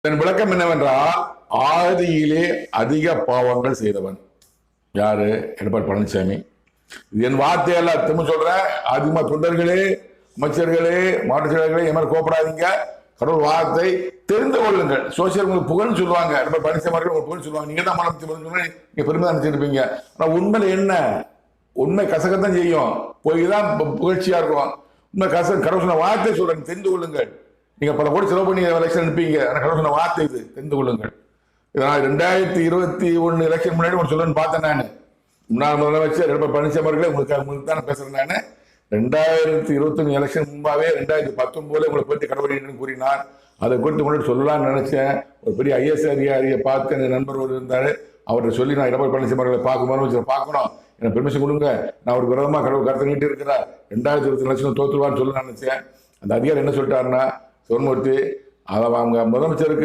இதன் விளக்கம் என்னவென்றால், ஆதியிலே அதிக பாவங்கள் செய்தவன் யாரு? எடப்பாடி பழனிசாமி. என் வார்த்தையெல்லாம் திரும்ப சொல்றேன். அதிகமா தொண்டர்களே, அமைச்சர்களே, மாவட்ட செயலர்களே, என் மாதிரி கோப்படாதீங்க. கடவுள் வார்த்தை தெரிந்து கொள்ளுங்கள். சோசியல் உங்களுக்கு புகழ்னு சொல்லுவாங்க. எடப்பாடி பழனிசாமி உங்களுக்கு புகழ்னு சொல்லுவாங்க. நீங்க தான் மனம் நீங்க பெருமை நினைச்சிருப்பீங்க. ஆனா உண்மையில என்ன? உண்மை கசக்கத்தான் செய்யும். போய் தான் புகழ்ச்சியா இருக்கும். உண்மை கடவுள் சொன்ன வார்த்தை சொல்றேன், தெரிந்து கொள்ளுங்கள். நீங்க பல கோடி செலவு பண்ணி எலெக்ஷன் நிற்பீங்க. கடவுள் சொன்ன வார்த்தை இது, தெரிந்து கொள்ளுங்கள். இதனால் 2021 எலெக்ஷன் முன்னாடி ஒரு சொல்லணும்னு பார்த்தேன். நான் முன்னாள் முதலமைச்சர் எடப்பாடி பழனிசாமி அவர்களே உங்களுக்கு தான் பேசுறேன். நான் 2021 எலெக்ஷன் முன்பாவே 2019 உங்களை பற்றி கடவுள் கூறினார். அதை குறித்து முன்னாடி சொல்லலாம்னு நினைச்சேன். ஒரு பெரிய ஐஎஸ் அதிகாரியை பார்த்து என் நண்பர் ஒரு இருந்தாரு. அவர்கிட்ட சொல்லி நான் எடப்பாடி பழனிசாமி அவர்களை பார்க்கணும், பார்க்கணும், எனக்கு பெர்மிஷன் கொடுங்க, நான் ஒரு விரோதமா கடவுள் கருத்து நீட்டு இருக்கிறார், 2021 எலெக்ஷன் தோத்துருவான்னு சொல்ல நினைச்சேன். அந்த அதிகாரி என்ன சொல்லிட்டாருன்னா, சிவன்மூர்த்தி அவங்க முதலமைச்சருக்கு